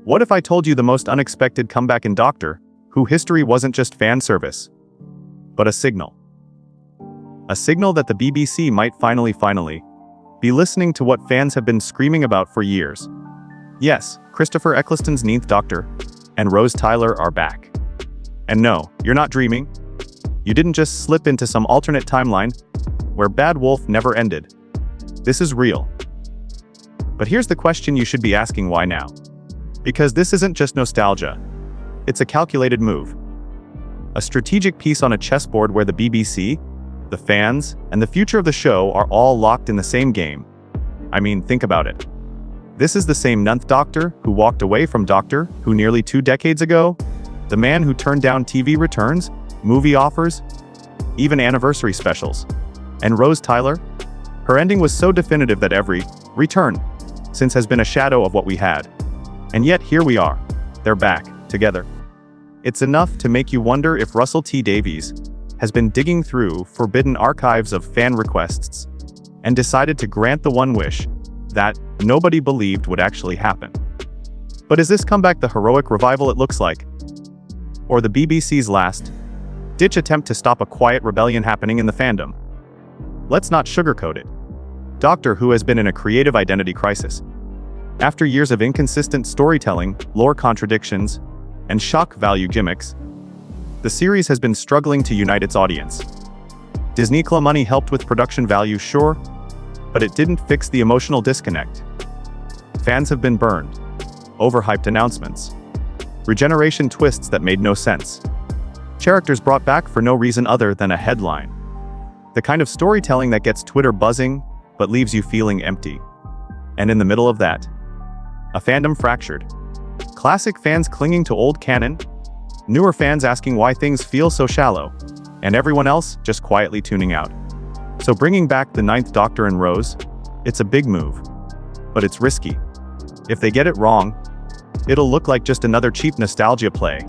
What if I told you the most unexpected comeback in Doctor Who history wasn't just fan service, but a signal? A signal that the BBC might finally be listening to what fans have been screaming about for years. Yes, Christopher Eccleston's 9th Doctor and Rose Tyler are back. And no, you're not dreaming. You didn't just slip into some alternate timeline where Bad Wolf never ended. This is real. But here's the question you should be asking: why now? Because this isn't just nostalgia. It's a calculated move. A strategic piece on a chessboard where the BBC, the fans, and the future of the show are all locked in the same game. I mean, think about it. This is the same 9th Doctor who walked away from Doctor Who nearly 2 decades ago, the man who turned down TV returns, movie offers, even anniversary specials. And Rose Tyler? Her ending was so definitive that every return since has been a shadow of what we had. And yet here we are. They're back, together. It's enough to make you wonder if Russell T Davies has been digging through forbidden archives of fan requests and decided to grant the one wish that nobody believed would actually happen. But is this comeback the heroic revival it looks like? Or the BBC's last-ditch attempt to stop a quiet rebellion happening in the fandom? Let's not sugarcoat it. Doctor Who has been in a creative identity crisis. After years of inconsistent storytelling, lore contradictions, and shock value gimmicks, the series has been struggling to unite its audience. Disney Club money helped with production value, sure, but it didn't fix the emotional disconnect. Fans have been burned. Overhyped announcements. Regeneration twists that made no sense. Characters brought back for no reason other than a headline. The kind of storytelling that gets Twitter buzzing, but leaves you feeling empty. And in the middle of that, a fandom fractured. Classic fans clinging to old canon, newer fans asking why things feel so shallow, and everyone else just quietly tuning out. So bringing back the 9th Doctor and Rose, it's a big move. But it's risky. If they get it wrong, it'll look like just another cheap nostalgia play.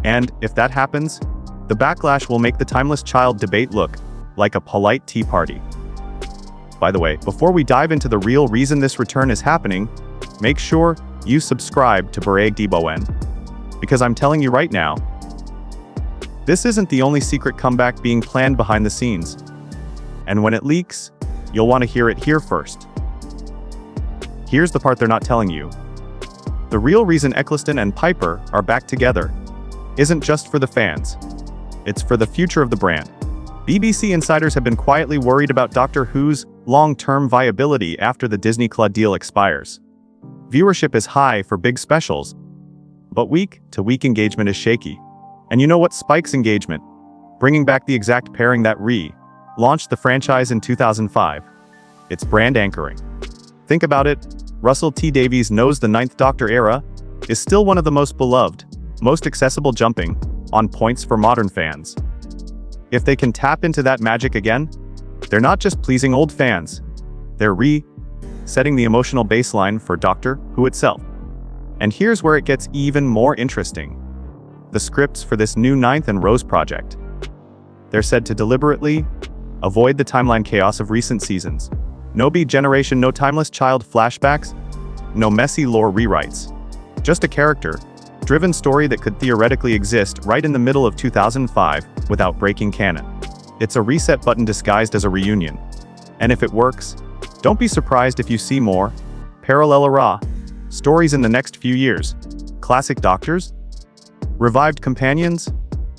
And, if that happens, the backlash will make the timeless child debate look like a polite tea party. By the way, before we dive into the real reason this return is happening, make sure you subscribe to Bareg Deboen. Because I'm telling you right now, this isn't the only secret comeback being planned behind the scenes. And when it leaks, you'll want to hear it here first. Here's the part they're not telling you. The real reason Eccleston and Piper are back together isn't just for the fans. It's for the future of the brand. BBC insiders have been quietly worried about Doctor Who's long-term viability after the Disney Club deal expires. Viewership is high for big specials, but week-to-week engagement is shaky. And you know what spikes engagement? Bringing back the exact pairing that launched the franchise in 2005. It's brand anchoring. Think about it, Russell T Davies knows the 9th Doctor era is still one of the most beloved, most accessible jumping on points for modern fans. If they can tap into that magic again, they're not just pleasing old fans, they're setting the emotional baseline for Doctor Who itself. And here's where it gets even more interesting. The scripts for this new 9th and Rose project. They're said to deliberately avoid the timeline chaos of recent seasons. No generation, no timeless child flashbacks, no messy lore rewrites. Just a character-driven story that could theoretically exist right in the middle of 2005 without breaking canon. It's a reset button disguised as a reunion. And if it works, don't be surprised if you see more parallel stories in the next few years. Classic Doctors, revived companions,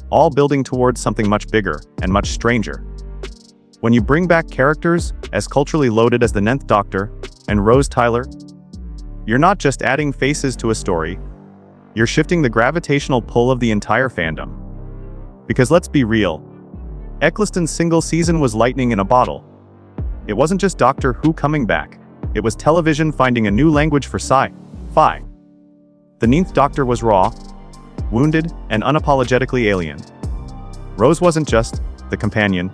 all building towards something much bigger and much stranger. When you bring back characters as culturally loaded as the 9th Doctor and Rose Tyler, you're not just adding faces to a story, you're shifting the gravitational pull of the entire fandom. Because let's be real, Eccleston's single season was lightning in a bottle. It wasn't just Doctor Who coming back, it was television finding a new language for sci-fi. The 9th Doctor was raw, wounded, and unapologetically alien. Rose wasn't just the companion,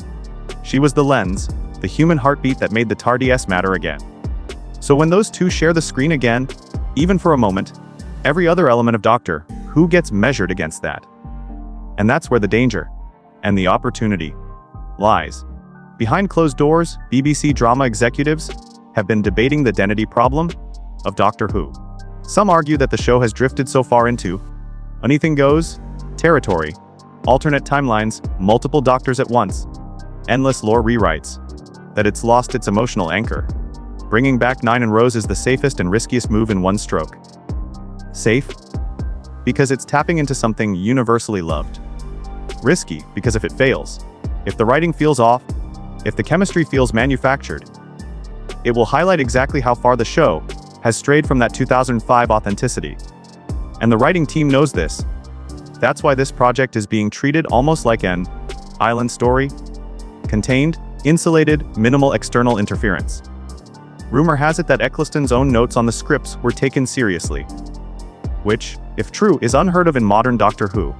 she was the lens, the human heartbeat that made the TARDIS matter again. So when those two share the screen again, even for a moment, every other element of Doctor Who gets measured against that. And that's where the danger and the opportunity lies. Behind closed doors, BBC drama executives have been debating the identity problem of Doctor Who. Some argue that the show has drifted so far into anything goes territory, alternate timelines, multiple doctors at once, endless lore rewrites, that it's lost its emotional anchor. Bringing back 9 and Rose is the safest and riskiest move in one stroke. Safe? Because it's tapping into something universally loved. Risky, because if it fails, if the writing feels off, if the chemistry feels manufactured, it will highlight exactly how far the show has strayed from that 2005 authenticity. And the writing team knows this. That's why this project is being treated almost like an island story. Contained, insulated, minimal external interference. Rumor has it that Eccleston's own notes on the scripts were taken seriously. Which, if true, is unheard of in modern Doctor Who.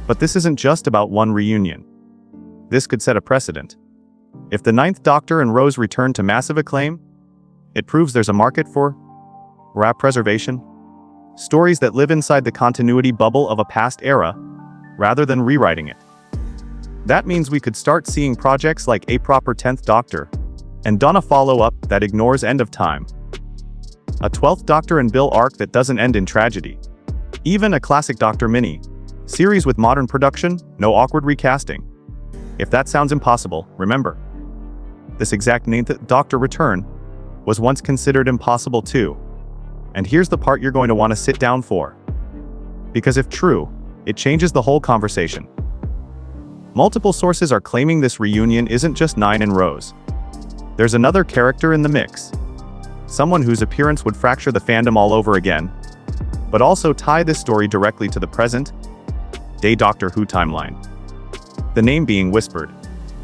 But this isn't just about one reunion. This could set a precedent. If the 9th Doctor and Rose return to massive acclaim, it proves there's a market for rap preservation. Stories that live inside the continuity bubble of a past era, rather than rewriting it. That means we could start seeing projects like A Proper 10th Doctor, and Dawn a follow-up that ignores End of Time. A 12th Doctor and Bill arc that doesn't end in tragedy. Even a classic Doctor mini series with modern production, no awkward recasting. If that sounds impossible, remember, this exact 9th Doctor return was once considered impossible too. And here's the part you're going to want to sit down for. Because if true, it changes the whole conversation. Multiple sources are claiming this reunion isn't just 9 and Rose. There's another character in the mix. Someone whose appearance would fracture the fandom all over again, but also tie this story directly to the present day Doctor Who timeline. The name being whispered.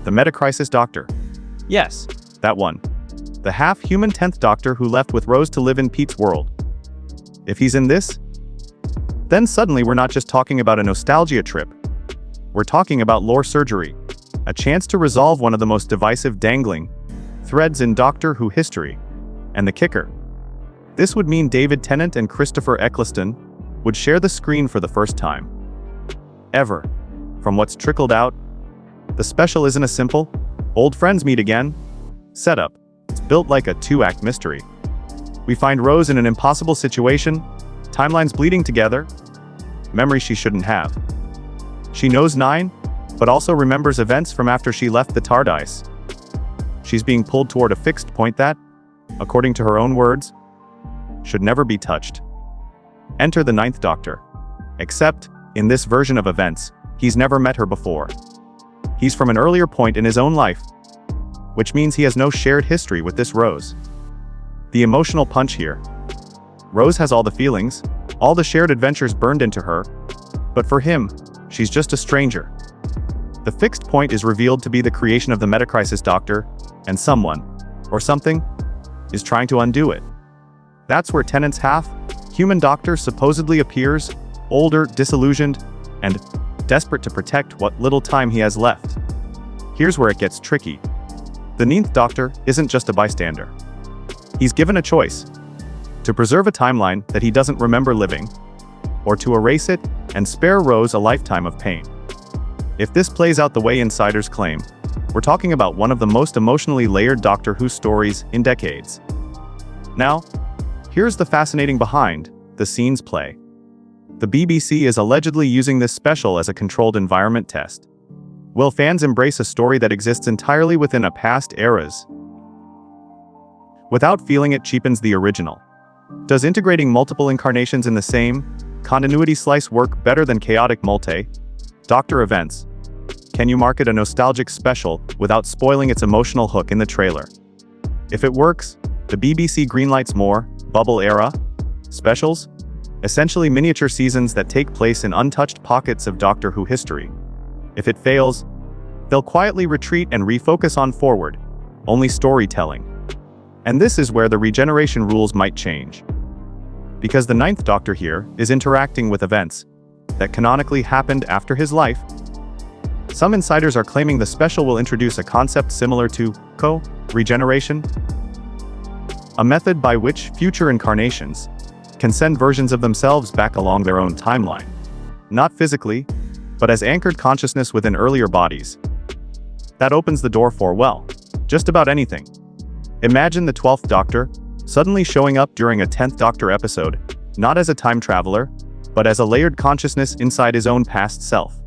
The Metacrisis Doctor. Yes, that one. The half-human 10th Doctor who left with Rose to live in Pete's world. If he's in this, then suddenly we're not just talking about a nostalgia trip. We're talking about lore surgery. A chance to resolve one of the most divisive dangling threads in Doctor Who history. And the kicker. This would mean David Tennant and Christopher Eccleston would share the screen for the first time ever. From what's trickled out, the special isn't a simple, old friends meet again setup. It's built like a 2-act mystery. We find Rose in an impossible situation, timelines bleeding together, memories she shouldn't have. She knows 9, but also remembers events from after she left the TARDIS. She's being pulled toward a fixed point that, according to her own words, should never be touched. Enter the 9th Doctor. Except, in this version of events, he's never met her before. He's from an earlier point in his own life, which means he has no shared history with this Rose. The emotional punch here. Rose has all the feelings, all the shared adventures burned into her, but for him, she's just a stranger. The fixed point is revealed to be the creation of the Metacrisis Doctor, and someone, or something, is trying to undo it. That's where Tennant's half-human Doctor supposedly appears, older, disillusioned, and desperate to protect what little time he has left. Here's where it gets tricky. The 9th Doctor isn't just a bystander. He's given a choice: to preserve a timeline that he doesn't remember living, or to erase it and spare Rose a lifetime of pain. If this plays out the way insiders claim, we're talking about one of the most emotionally layered Doctor Who stories in decades. Now, here's the fascinating behind the scenes play. The BBC is allegedly using this special as a controlled environment test. Will fans embrace a story that exists entirely within a past eras, without feeling it cheapens the original? Does integrating multiple incarnations in the same continuity slice work better than chaotic multi-Doctor events? Can you market a nostalgic special without spoiling its emotional hook in the trailer? If it works, the BBC greenlights more bubble-era specials, essentially miniature seasons that take place in untouched pockets of Doctor Who history. If it fails, they'll quietly retreat and refocus on forward, only storytelling. And this is where the regeneration rules might change. Because the 9th Doctor here is interacting with events that canonically happened after his life, some insiders are claiming the special will introduce a concept similar to CoRegeneration, a method by which future incarnations can send versions of themselves back along their own timeline. Not physically, but as anchored consciousness within earlier bodies. That opens the door for, well, just about anything. Imagine the 12th Doctor suddenly showing up during a 10th Doctor episode, not as a time traveler, but as a layered consciousness inside his own past self.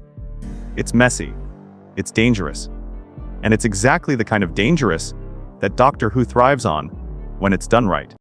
It's messy. It's dangerous. And it's exactly the kind of dangerous that Doctor Who thrives on when it's done right.